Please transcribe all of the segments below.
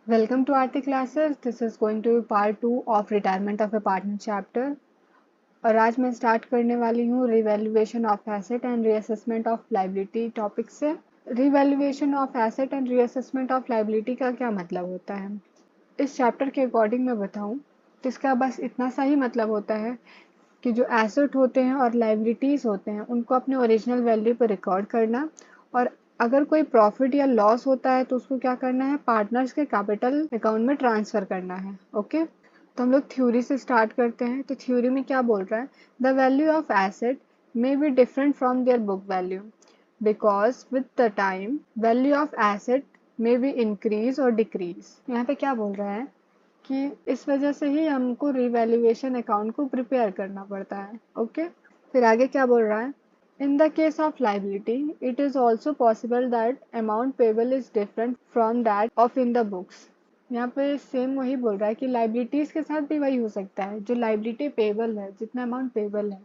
Welcome to Aarti classes. This is going to be part 2 of retirement of a partner chapter. और आज मैं start करने वाली हूँ revaluation of asset and reassessment of liability topic से। Revaluation of asset and reassessment of liability का क्या मतलब होता है? इस चैप्टर के अकॉर्डिंग मैं बताऊँ तो इसका बस इतना सा ही मतलब होता है कि जो एसेट होते हैं और लाइबिलिटीज़ होते हैं उनको अपने ओरिजिनल वैल्यू पर रिकॉर्ड करना, और अगर कोई प्रॉफिट या लॉस होता है तो उसको क्या करना है, पार्टनर्स के कैपिटल अकाउंट में ट्रांसफ़र करना है। ओके, तो हम लोग थ्योरी से स्टार्ट करते हैं। तो थ्योरी में क्या बोल रहा है, the value of asset may be different from their book value because with the time value of asset may be increase और डिक्रीज। यहाँ पे क्या बोल रहा है कि इस वजह से ही हमको रिवैल्यूएशन अकाउंट को प्रिपेयर करना पड़ता है। ओके, फिर आगे क्या बोल रहा है, in the case of liability it is also possible that amount payable is different from that of in the books. यहाँ पे सेम वही बोल रहा है कि लाइबिलिटीज के साथ भी वही हो सकता है, जो लाइबिलिटी पेबल है, जितना अमाउंट पेबल है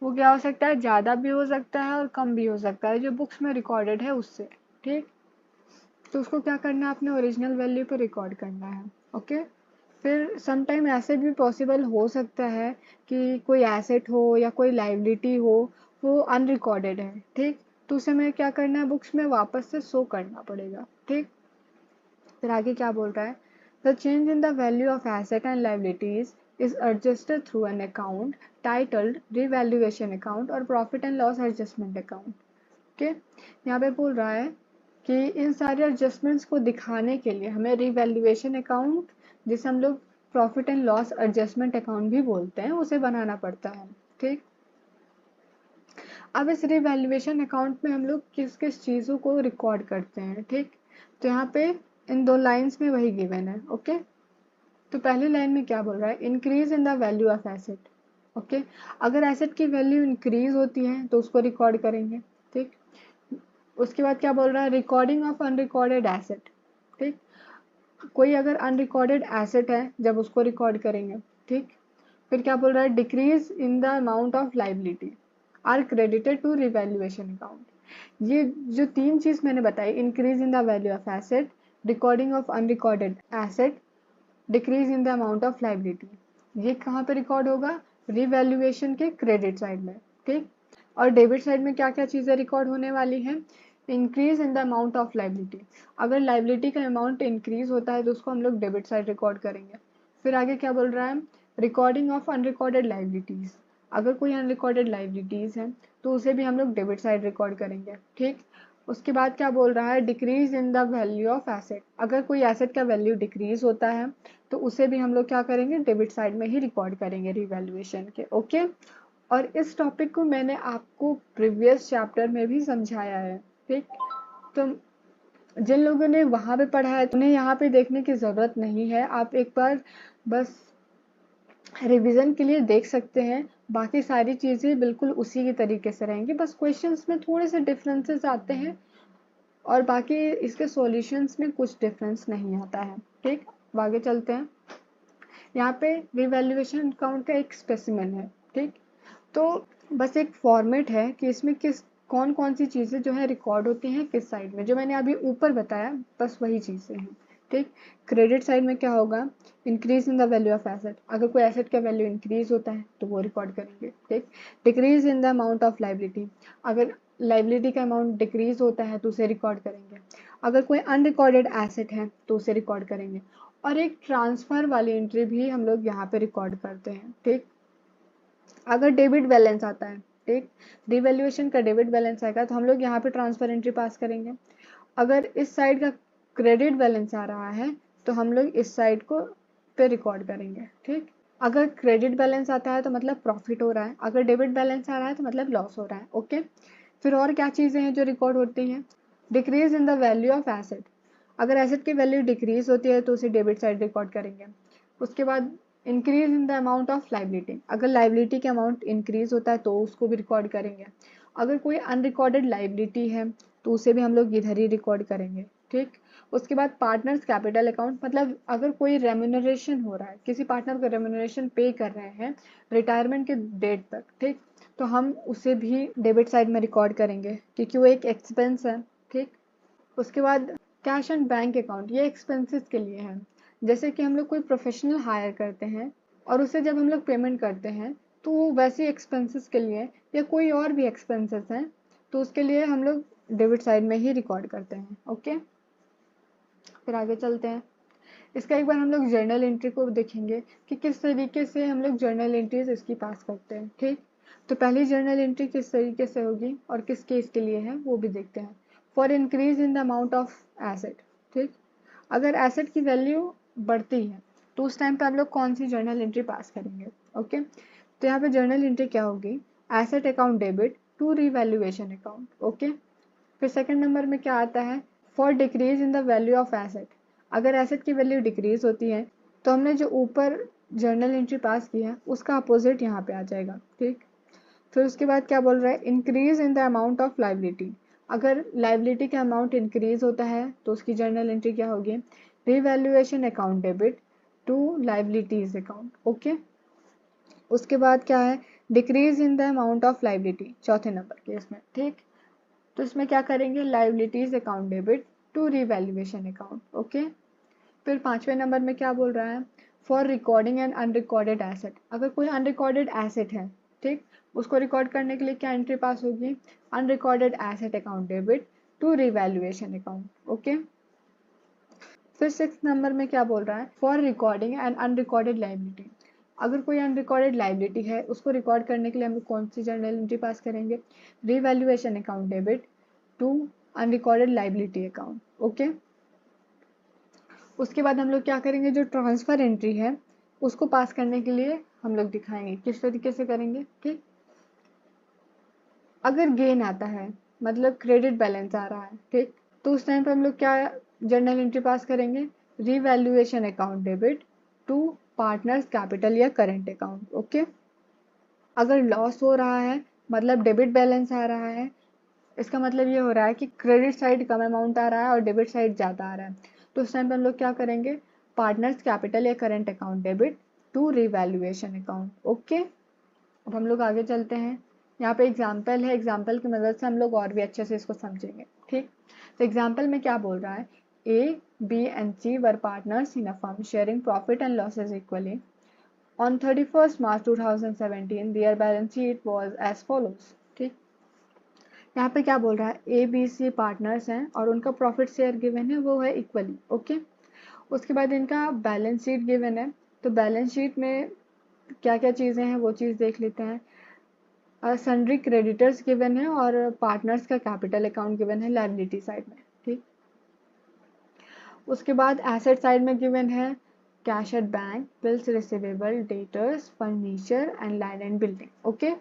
वो क्या हो सकता है, ज़्यादा भी हो सकता है और कम भी हो सकता है जो बुक्स में रिकॉर्डेड है उससे। ठीक, तो उसको क्या करना है, अपने ओरिजिनल वैल्यू पे रिकॉर्ड करना है। ओके, फिर सम टाइम ऐसे भी पॉसिबल हो सकता है कि कोई एसेट हो या कोई लाइबिलिटी हो, वो अनरिकॉर्डेड है। ठीक, तो उसे हमें क्या करना है, बुक्स में वापस से शो करना पड़ेगा। ठीक, फिर आगे क्या बोल रहा है, the change in the value of asset and liabilities is adjusted through an account titled revaluation account और profit and loss adjustment account. Okay, यहाँ पे बोल रहा है कि इन सारे एडजस्टमेंट्स को दिखाने के लिए हमें रिवैल्यूएशन अकाउंट, जिसे हम लोग profit and loss adjustment account भी बोलते हैं, उसे बनाना पड़ता है। ठीक, अब इस रिवैल्यूएशन अकाउंट में हम लोग किस किस चीज़ों को रिकॉर्ड करते हैं। ठीक, तो यहाँ पे इन दो लाइंस में वही गिवन है। ओके, तो पहली लाइन में क्या बोल रहा है, increase in the value of asset. Okay, अगर एसेट की वैल्यू इंक्रीज होती है तो उसको रिकॉर्ड करेंगे। ठीक, उसके बाद क्या बोल रहा है, रिकॉर्डिंग ऑफ अनरिकॉर्डेड एसेट। ठीक, कोई अगर अनरिकॉर्डेड एसेट है जब उसको रिकॉर्ड करेंगे। ठीक, फिर क्या बोल रहा है, decrease in the amount of liability are credited to revaluation account. ये जो तीन चीज मैंने बताई, increase in the value of asset, recording of unrecorded asset, decrease in the amount of liability, ये कहाँ पे रिकॉर्ड होगा, रिवैल्यूएशन के क्रेडिट साइड में। ठीक, और डेबिट साइड में क्या क्या चीज़ें रिकॉर्ड होने वाली हैं, increase in the amount of liability. अगर लाइबिलिटी का अमाउंट इंक्रीज होता है तो उसको हम लोग डेबिट साइड रिकॉर्ड करेंगे। फिर आगे क्या बोल रहा है, रिकॉर्डिंग ऑफ अनरिकॉर्डेड लाइबिलिटीज, अगर कोई अनरिकॉर्डेड लाइबिलिटीज है तो उसे भी हम लोग डेबिट साइड रिकॉर्ड करेंगे। ठीक, उसके बाद क्या बोल रहा है, decrease in the value of asset, अगर कोई एसेट का वैल्यू डिक्रीज होता है तो उसे भी हम लोग क्या करेंगे, डेबिट साइड में ही रिकॉर्ड करेंगे रिवैल्यूएशन के। ओके, और इस टॉपिक को मैंने आपको प्रीवियस चैप्टर में भी समझाया है। ठीक, तो जिन लोगों ने वहाँ पे पढ़ा है उन्हें यहाँ पे देखने की ज़रूरत नहीं है, आप एक बार बस रिवीजन के लिए देख सकते हैं। बाकी सारी चीज़ें बिल्कुल उसी के तरीके से रहेंगी, बस क्वेश्चंस में थोड़े से डिफरेंसेस आते हैं और बाकी इसके सॉल्यूशंस में कुछ डिफरेंस नहीं आता है। ठीक, अब आगे चलते हैं। यहाँ पे रिवैल्यूएशन अकाउंट का एक स्पेसिमेन है। ठीक, तो बस एक फॉर्मेट है कि इसमें किस कौन कौन सी चीज़ें जो है रिकॉर्ड होती हैं किस साइड में, जो मैंने अभी ऊपर बताया बस वही चीज़ें हैं। ठीक, क्रेडिट साइड में क्या होगा, increase in the value of asset, अगर कोई एसेट का वैल्यू इंक्रीज होता है तो वो रिकॉर्ड करेंगे। ठीक, decrease in the amount of liability, अगर लाइबिलिटी का अमाउंट डिक्रीज होता है तो उसे रिकॉर्ड करेंगे। अगर कोई अनरिकॉर्डेड एसेट है तो उसे रिकॉर्ड करेंगे। और एक ट्रांसफ़र वाली एंट्री भी हम लोग यहाँ पे रिकॉर्ड करते हैं। ठीक, अगर डेबिट बैलेंस आता है, ठीक, रिवैल्यूएशन का डेबिट बैलेंस आएगा तो हम लोग यहाँ पे ट्रांसफर एंट्री पास करेंगे। अगर इस साइड का क्रेडिट बैलेंस आ रहा है तो हम लोग इस साइड को पे रिकॉर्ड करेंगे। ठीक, अगर क्रेडिट बैलेंस आता है तो मतलब प्रॉफिट हो रहा है, अगर डेबिट बैलेंस आ रहा है तो मतलब लॉस हो रहा है। ओके, फिर और क्या चीज़ें हैं जो रिकॉर्ड होती हैं, decrease in the value of asset, अगर एसेट की वैल्यू डिक्रीज होती है तो उसे डेबिट साइड रिकॉर्ड करेंगे। उसके बाद increase in the amount of liability, अगर लाइबिलिटी का अमाउंट इंक्रीज होता है तो उसको भी रिकॉर्ड करेंगे। अगर कोई अनरिकॉर्डेड लाइबिलिटी है तो उसे भी हम लोग इधर ही रिकॉर्ड करेंगे। ठीक, उसके बाद पार्टनर्स कैपिटल अकाउंट, मतलब अगर कोई रेम्यूनरेशन हो रहा है, किसी पार्टनर को रेम्यूनरेशन पे कर रहे हैं रिटायरमेंट के डेट तक, ठीक, तो हम उसे भी डेबिट साइड में रिकॉर्ड करेंगे क्योंकि वो एक एक्सपेंस है। ठीक, उसके बाद कैश एंड बैंक अकाउंट ये एक्सपेंसेस के लिए है। जैसे कि हम लोग कोई प्रोफेशनल हायर करते हैं और उसे जब हम लोग पेमेंट करते हैं तो वो वैसे एक्सपेंसेस के लिए या कोई और भी एक्सपेंसेस हैं तो उसके लिए हम लोग डेबिट साइड में ही रिकॉर्ड करते हैं। ओके, फिर आगे चलते हैं। इसका एक बार हम लोग जर्नल एंट्री को देखेंगे कि किस तरीके से हम लोग जर्नल एंट्रीज इसकी पास करते हैं। ठीक, तो पहली जर्नल एंट्री किस तरीके से होगी और किस केस के लिए है वो भी देखते हैं। For increase in the amount of asset. ठीक, अगर एसेट की वैल्यू बढ़ती है तो उस टाइम पे हम लोग कौन सी जर्नल एंट्री पास करेंगे। ओके, तो यहाँ पे जर्नल एंट्री क्या होगी, asset account debit to revaluation account. Okay, फिर सेकंड नंबर में क्या आता है, for decrease in the value of asset. अगर एसेट की वैल्यू डिक्रीज होती है तो हमने जो ऊपर जर्नल एंट्री पास की है उसका अपोजिट यहाँ पे आ जाएगा। ठीक, फिर उसके बाद क्या बोल रहा है, increase in the amount of liability. अगर लाइबिलिटी का अमाउंट इंक्रीज होता है तो उसकी जर्नल एंट्री क्या होगी, revaluation account debit to liabilities account. Okay, उसके बाद क्या है, decrease in the amount of liability चौथे नंबर के इसमें। ठीक, तो इसमें क्या करेंगे, liabilities account debit to revaluation account. Okay, फिर पांचवें नंबर में क्या बोल रहा है, for recording and unrecorded asset. अगर कोई अनरिकॉर्डेड एसेट है, ठीक, उसको रिकॉर्ड करने के लिए क्या एंट्री पास होगी, unrecorded asset account debit to revaluation account. Okay, फिर सिक्स नंबर में क्या बोल रहा है, for recording and unrecorded liability. अगर कोई अनरिकॉर्डेड लाइबिलिटी है उसको रिकॉर्ड करने के लिए हम कौन सी जर्नल एंट्री पास करेंगे, revaluation account debit to unrecorded liability account. Okay, उसके बाद हम लोग क्या करेंगे, जो ट्रांसफर एंट्री है उसको पास करने के लिए हम लोग दिखाएंगे किस तरीके से करेंगे। ठीक, अगर गेन आता है मतलब क्रेडिट बैलेंस आ रहा है, ठीक, तो उस टाइम पे हम लोग क्या जर्नल एंट्री पास करेंगे, revaluation account debit to partners capital या करेंट अकाउंट। ओके, अगर लॉस हो रहा है मतलब डेबिट बैलेंस आ रहा है, इसका मतलब ये हो रहा है कि क्रेडिट साइड कम अमाउंट आ रहा है और डेबिट साइड ज़्यादा आ रहा है, तो उस टाइम पे हम लोग क्या करेंगे, पार्टनर्स कैपिटल या current account debit to revaluation account. Okay, अब हम लोग आगे चलते हैं। यहाँ पे एग्जाम्पल है, एग्जाम्पल की मदद से हम लोग और भी अच्छे से इसको समझेंगे। ठीक, तो एग्जाम्पल में क्या बोल रहा है, A B and C were partners in a firm sharing profit and losses equally on 31st March 2017 their balance sheet was as follows। ठीक, यहाँ पे क्या बोल रहा है, ए बी सी पार्टनर्स हैं और उनका प्रॉफिट शेयर गिवन है वो है इक्वली। ओके, उसके बाद इनका बैलेंस शीट गिवन है, तो बैलेंस शीट में क्या क्या चीज़ें हैं वो चीज़ देख लेते हैं। सन्ड्री क्रेडिटर्स गिवन है और पार्टनर्स का कैपिटल अकाउंट गिवन है लायबिलिटी साइड में। ठीक, उसके बाद एसेट साइड में गिवन है cash at bank, bills receivable, debtors, furniture and land and building. Okay,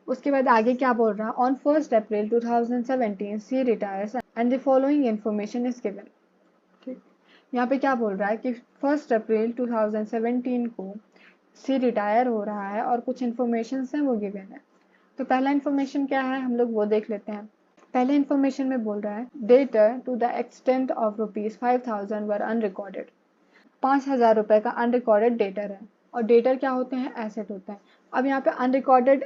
उसके बाद आगे क्या बोल रहा है, on 1st April 2017 C retires and the following information is given. ठीक, यहाँ पे क्या बोल रहा है कि 1 अप्रैल 2017 को सी रिटायर हो रहा है और कुछ इन्फॉर्मेशन हैं वो गिवन है। तो पहला इन्फॉर्मेशन क्या है हम लोग वो देख लेते हैं। पहले इन्फॉर्मेशन में बोल रहा है debtor to the extent of ₹5,000 were unrecorded. 5,000 रुपए का अनरिकॉर्डेड डेटर है और डेटर क्या होते हैं, एसेट होता है। अब यहाँ पे अनरिकॉर्डेड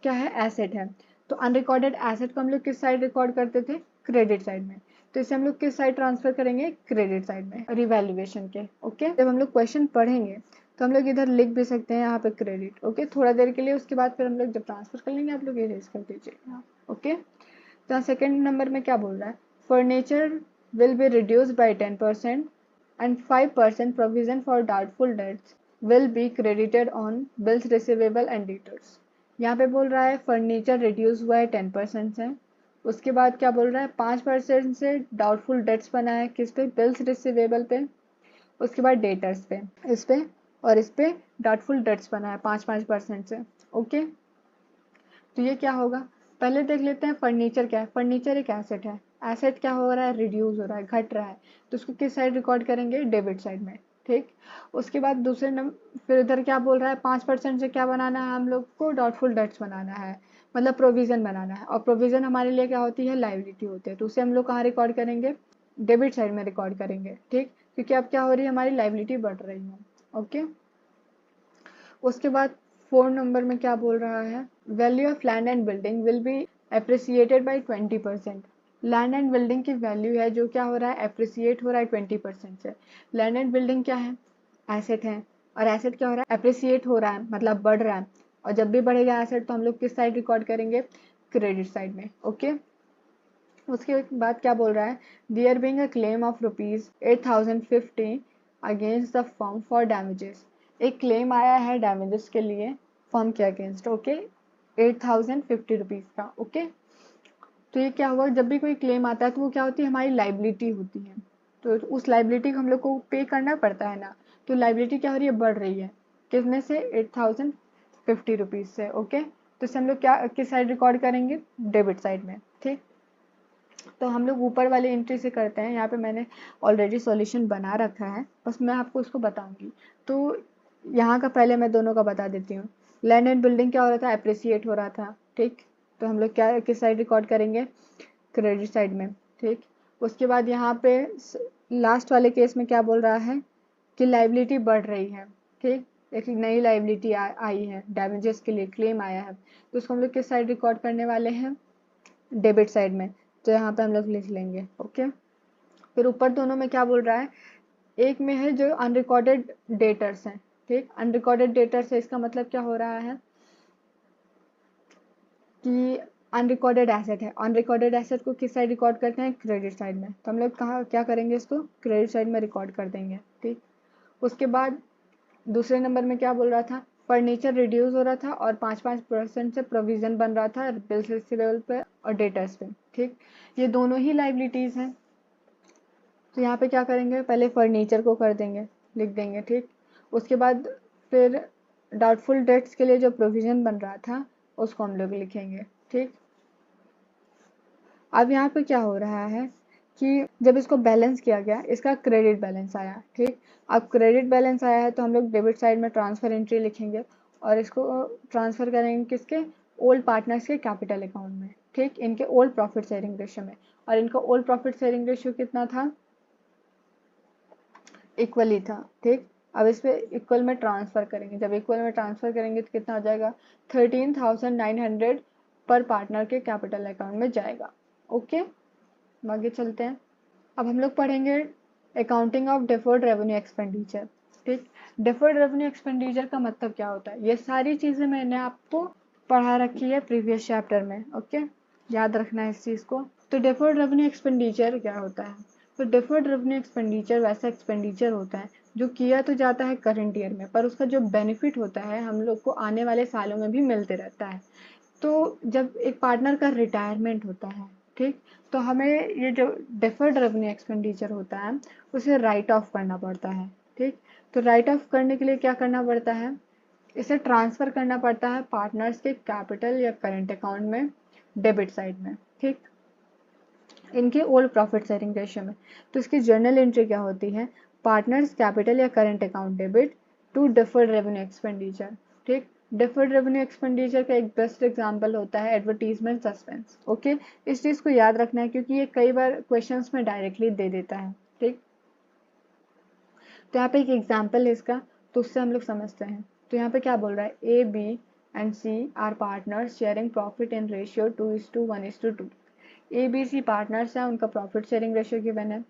क्या है, एसेट है, तो अनरिकॉर्डेड एसेट को हम लोग किस साइड रिकॉर्ड करते थे, क्रेडिट साइड में, तो इसे हम लोग किस साइड ट्रांसफर करेंगे, क्रेडिट साइड में रिवैल्यूएशन के। ओके, जब हम लोग क्वेश्चन पढ़ेंगे तो हम लोग इधर लिख भी सकते हैं यहाँ पे क्रेडिट। ओके, थोड़ा देर के लिए, उसके बाद फिर हम लोग जब ट्रांसफर कर लेंगे आप लोग इरेज कर दीजिए। ओके, तो सेकेंड नंबर में क्या बोल रहा है, furniture will be reduce by 10% and 5% provision for doubtful debts will be credited on bills receivable and debtors। यहाँ पे बोल रहा है फर्नीचर रिड्यूस हुआ है 10% से, उसके बाद क्या बोल रहा है 5% से डाउटफुल डेट्स बना है किस पे, बिल्स रिसीवेबल पे, उसके बाद डेटर्स पे, इस पे और इस पे डाउटफुल डेट्स बना है 5-5% से। ओके, तो ये क्या होगा, पहले देख लेते हैं फर्नीचर क्या है। फर्नीचर एक एसेट है, एसेट क्या हो रहा है, रिड्यूस हो रहा है, घट रहा है, तो उसको किस साइड रिकॉर्ड करेंगे, डेबिट साइड में। ठीक, उसके बाद दूसरे नंबर फिर इधर क्या बोल रहा है 5% से क्या बनाना है हम लोग को, डाउटफुल डेट्स बनाना है, मतलब प्रोविजन बनाना है, और प्रोविजन हमारे लिए क्या होती है, लाइबिलिटी होती है, तो उसे हम लोग कहाँ रिकॉर्ड करेंगे, डेबिट साइड में रिकॉर्ड करेंगे। ठीक, क्योंकि अब क्या हो रही है, हमारी लाइबिलिटी बढ़ रही है। ओके, उसके बाद 4 नंबर में क्या बोल रहा है, value of land and building will be appreciated by 20%। Land and building की वैल्यू है जो क्या हो रहा है, एप्रिसिएट हो रहा है 20% से। लैंड एंड बिल्डिंग क्या है, एसेट है, और एसेट क्या हो रहा है, एप्रिसिएट हो रहा है, मतलब बढ़ रहा है। और जब भी बढ़ेगा एसेट तो हम लोग किस साइड रिकॉर्ड करेंगे, क्रेडिट साइड में। ओके, उसके बाद क्या बोल रहा है, there being a claim of ₹8,050 against the firm for damages. एक क्लेम आया है डैमेजेस के लिए फर्म के अगेंस्ट। ओके, ₹8,050 का। ओके, तो ये क्या हुआ, जब भी कोई क्लेम आता है तो वो क्या होती है, हमारी लाइबिलिटी होती है। तो उस लाइबिलिटी को हम लोग को पे करना पड़ता है ना। तो लाइबिलिटी क्या हो रही है, बढ़ रही है, कितने से, ₹8,050 से। ओके, तो इसे हम लोग क्या किस साइड रिकॉर्ड करेंगे, डेबिट साइड में। ठीक, तो हम लोग ऊपर वाली एंट्री से करते हैं। यहाँ पे मैंने ऑलरेडी सॉल्यूशन बना रखा है, बस मैं आपको उसको बताऊंगी। तो यहाँ का पहले मैं दोनों का बता देती हूँ। लैंड एंड बिल्डिंग क्या हो रहा था, अप्रिसिएट हो रहा था। ठीक, तो हम लोग क्या किस साइड रिकॉर्ड करेंगे, क्रेडिट साइड में। ठीक, उसके बाद यहाँ पे लास्ट वाले केस में क्या बोल रहा है कि लाइबिलिटी बढ़ रही है। ठीक, एक नई लाइबिलिटी आई है, डैमेजेस के लिए क्लेम आया है, तो उसको हम लोग किस साइड रिकॉर्ड करने वाले हैं, डेबिट साइड में। तो यहाँ पे हम लोग लिख लेंगे। ओके, फिर ऊपर दोनों में क्या बोल रहा है, एक में है जो अनरिकॉर्डेड डेटर्स हैं। ठीक, अनरिकॉर्डेड डेटर्स है, इसका मतलब क्या हो रहा है कि अनरिकॉर्डेड एसेट है। अनरिकॉर्डेड एसेट को किस साइड रिकॉर्ड करते हैं, क्रेडिट साइड में। तो हम लोग कहाँ क्या करेंगे, इसको क्रेडिट साइड में रिकॉर्ड कर देंगे। ठीक, उसके बाद दूसरे नंबर में क्या बोल रहा था, फर्नीचर रिड्यूस हो रहा था और 5-5% से प्रोविजन बन रहा था बिल्स रिसीवेबल पे और डेटर्स पे। ठीक, ये दोनों ही लाइबिलिटीज हैं। तो यहाँ पे क्या करेंगे, पहले फर्नीचर को कर देंगे, लिख देंगे। ठीक, उसके बाद फिर डाउटफुल डेट्स के लिए जो प्रोविजन बन रहा था उसको हम लोग लिखेंगे। ठीक, अब यहाँ पे क्या हो रहा है कि जब इसको बैलेंस किया गया, इसका क्रेडिट बैलेंस आया। ठीक, अब क्रेडिट बैलेंस आया है तो हम लोग डेबिट साइड में ट्रांसफर एंट्री लिखेंगे और इसको ट्रांसफर करेंगे किसके, ओल्ड पार्टनर्स के कैपिटल अकाउंट में। ठीक, इनके ओल्ड प्रॉफिट शेयरिंग रेशियो में, और इनका ओल्ड प्रॉफिट शेयरिंग रेशियो कितना था, इक्वल ही था। ठीक, अब इस पे इक्वल में ट्रांसफर करेंगे, जब इक्वल में ट्रांसफर करेंगे तो कितना आ जाएगा, 13,900 पर पार्टनर के कैपिटल अकाउंट में जाएगा। ओके, आगे चलते हैं। अब हम लोग पढ़ेंगे accounting of deferred revenue expenditure. ठीक, डिफर्ड रेवेन्यू एक्सपेंडिचर का मतलब क्या होता है, ये सारी चीजें मैंने आपको पढ़ा रखी है प्रीवियस चैप्टर में। ओके, याद रखना है इस चीज को। तो डिफर्ड रेवेन्यू एक्सपेंडिचर क्या होता है, तो डिफर्ड रेवेन्यू एक्सपेंडिचर वैसा एक्सपेंडिचर होता है जो किया तो जाता है करंट ईयर में, पर उसका जो बेनिफिट होता है हम लोग को आने वाले सालों में भी मिलते रहता है। तो जब एक पार्टनर का रिटायरमेंट होता है, ठीक, तो हमें ये जो डिफर्ड रेवेन्यू एक्सपेंडिचर होता है उसे राइट ऑफ करना पड़ता है। ठीक, तो राइट ऑफ करने के लिए क्या करना पड़ता है, इसे ट्रांसफर करना पड़ता है पार्टनर्स के कैपिटल या करंट अकाउंट में, डेबिट साइड में। ठीक, इनके ओल्ड प्रॉफिट शेयरिंग रेशियो में। तो इसकी जर्नल एंट्री क्या होती है, पार्टनर्स कैपिटल या current account debit to deferred revenue expenditure. ठीक, डिफर्ड रेवेन्यू एक्सपेंडिचर का एक बेस्ट एग्जांपल होता है एडवर्टीजमेंट सस्पेंस। ओके, इस चीज को याद रखना है क्योंकि ये कई बार क्वेश्चंस में डायरेक्टली दे देता है। ठीक, तो यहाँ पे एक एग्जाम्पल है इसका, तो उससे हम लोग समझते हैं। तो यहाँ पे क्या बोल रहा है, A B and C are partners sharing profit in ratio 2:1:2। A B C partners हैं, उनका प्रॉफिट शेयरिंग रेशियो गिवन है।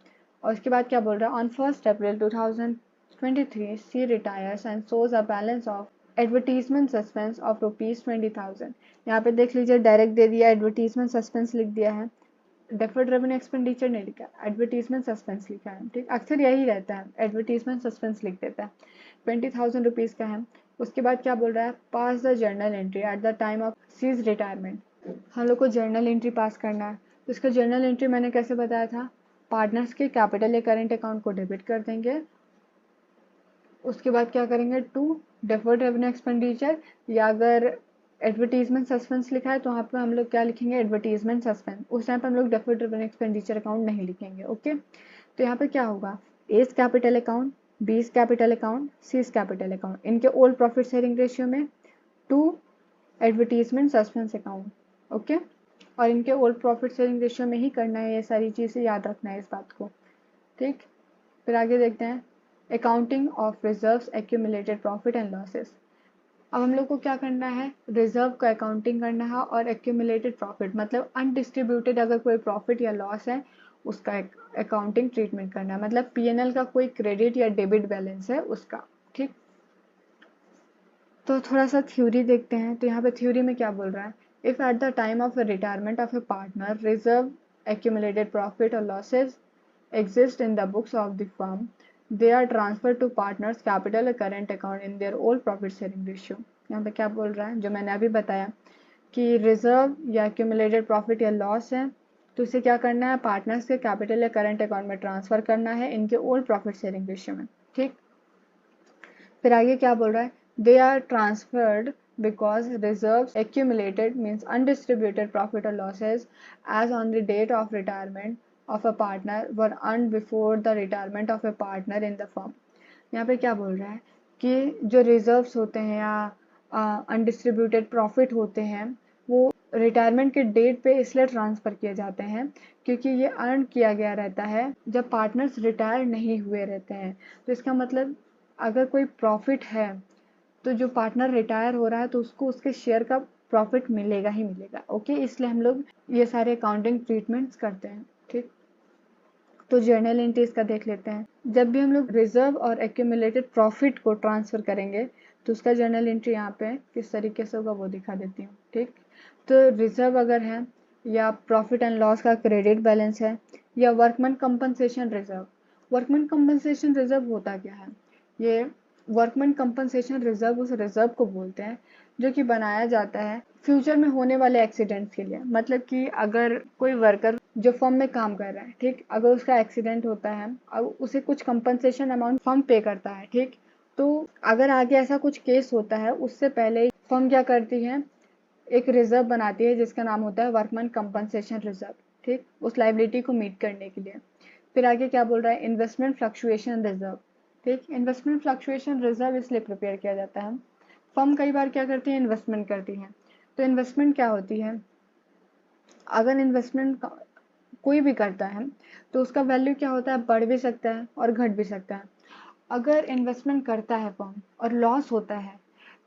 और उसके बाद क्या बोल रहा है, on 1 April 2023 C retires and shows a balance of advertisement suspense of ₹20,000। यहाँ पे देख लीजिए डायरेक्ट दे दिया, एडवर्टीजमेंट सस्पेंस लिख दिया है, डेफर्ड रेवेन्यू एक्सपेंडिचर नहीं लिखा, एडवर्टीजमेंट सस्पेंस लिखा है। ठीक, अक्सर यही रहता है, एडवर्टीजमेंट सस्पेंस लिख देता है। ₹20,000 का है। उसके बाद क्या बोल रहा है, pass the journal entry at the time of seize retirement. हम लोग को जर्नल एंट्री पास करना है, तो इसका जर्नल एंट्री मैंने कैसे बताया था, पार्टनर्स के कैपिटल या करंट अकाउंट को डेबिट कर देंगे। उसके बाद क्या करेंगे, टू डेफर्ड रेवेन्यू एक्सपेंडिचर, या अगर एडवर्टीजमेंट सस्पेंस लिखा है तो वहाँ पे हम लोग क्या लिखेंगे, एडवर्टीजमेंट सस्पेंस। उस टाइम पे हम लोग डेफर्ड रेवेन्यू एक्सपेंडिचर अकाउंट नहीं लिखेंगे। ओके, तो यहाँ पे क्या होगा, A's capital account, B's capital account, C's capital account, इनके ओल्ड प्रॉफिट शेयरिंग रेशियो में to advertisement suspense account. Okay, और इनके ओल्ड प्रॉफिट शेयरिंग रेशियो में ही करना है, ये सारी चीज़ें याद रखना है इस बात को। ठीक, फिर आगे देखते हैं accounting of reserves accumulated profit and losses. अब हम लोग को क्या करना है, रिजर्व का अकाउंटिंग करना है और एक्यूमुलेटेड प्रॉफिट मतलब अनडिस्ट्रीब्यूटेड अगर कोई प्रॉफिट या लॉस है उसका अकाउंटिंग ट्रीटमेंट करना है, मतलब पीएनएल का कोई क्रेडिट या डेबिट बैलेंस है उसका। ठीक, तो थोड़ा सा थ्योरी देखते हैं। तो यहाँ पे थ्योरी में क्या बोल रहा है, if at the time of retirement of A partner reserve accumulated profit or losses exist in the books of the firm, they are transferred to partners capital or current account in their old profit sharing ratio। यहाँ पे क्या बोल रहा है, जो मैंने अभी बताया कि रिजर्व या accumulated profit या लॉस है तो इसे क्या करना है, पार्टनर्स के कैपिटल या करंट अकाउंट में ट्रांसफर करना है इनके ओल्ड प्रॉफिट शेयरिंग रेशियो में। ठीक, फिर आगे क्या बोल रहा है, they are transferred because reserves accumulated means undistributed profit or losses as on the date of retirement of a partner were earned before the retirement of a partner in the firm। यहाँ पे क्या बोल रहा है कि जो reserves होते हैं या अनडिस्ट्रीब्यूटेड प्रॉफिट होते हैं वो रिटायरमेंट के डेट पे इसलिए ट्रांसफ़र किए जाते हैं क्योंकि ये अर्न किया गया रहता है जब पार्टनर्स रिटायर नहीं हुए रहते हैं। तो इसका मतलब अगर कोई प्रॉफिट है तो जो पार्टनर रिटायर हो रहा है तो उसको उसके शेयर का प्रॉफिट मिलेगा ही मिलेगा। ओके, इसलिए हम लोग ये सारे अकाउंटिंग ट्रीटमेंट्स करते हैं। ठीक, तो जर्नल एंट्रीज का देख लेते हैं। जब भी हम लोग रिजर्व और एक्यूमुलेटेड प्रॉफिट को ट्रांसफर करेंगे तो उसका जर्नल एंट्री यहाँ पे किस तरीके से होगा वो दिखा देती हूँ। ठीक, तो रिजर्व अगर है या प्रॉफिट एंड लॉस का क्रेडिट बैलेंस है या workman compensation reserve. Workman compensation reserve होता क्या है, ये वर्कमैन कंपनसेशन रिजर्व उस रिजर्व को बोलते हैं जो कि बनाया जाता है फ्यूचर में होने वाले एक्सीडेंट्स के लिए। मतलब कि अगर कोई वर्कर जो फर्म में काम कर रहा है, ठीक, अगर उसका एक्सीडेंट होता है अब उसे कुछ कंपनसेशन अमाउंट फर्म पे करता है। ठीक, तो अगर आगे ऐसा कुछ केस होता है उससे पहले फर्म क्या करती है, एक रिजर्व बनाती है जिसका नाम होता है वर्कमैन कंपनसेशन रिजर्व। ठीक, उस लाइबिलिटी को मीट करने के लिए। फिर आगे क्या बोल रहा है, इन्वेस्टमेंट फ्लक्चुएशन रिजर्व। ठीक, इन्वेस्टमेंट फ्लक्चुएशन रिजर्व इसलिए प्रिपेयर किया जाता है, फर्म कई बार क्या करती है, इन्वेस्टमेंट करती है। तो इन्वेस्टमेंट क्या होती है, अगर इन्वेस्टमेंट कोई भी करता है तो उसका वैल्यू क्या होता है, बढ़ भी सकता है और घट भी सकता है। अगर इन्वेस्टमेंट करता है फर्म और लॉस होता है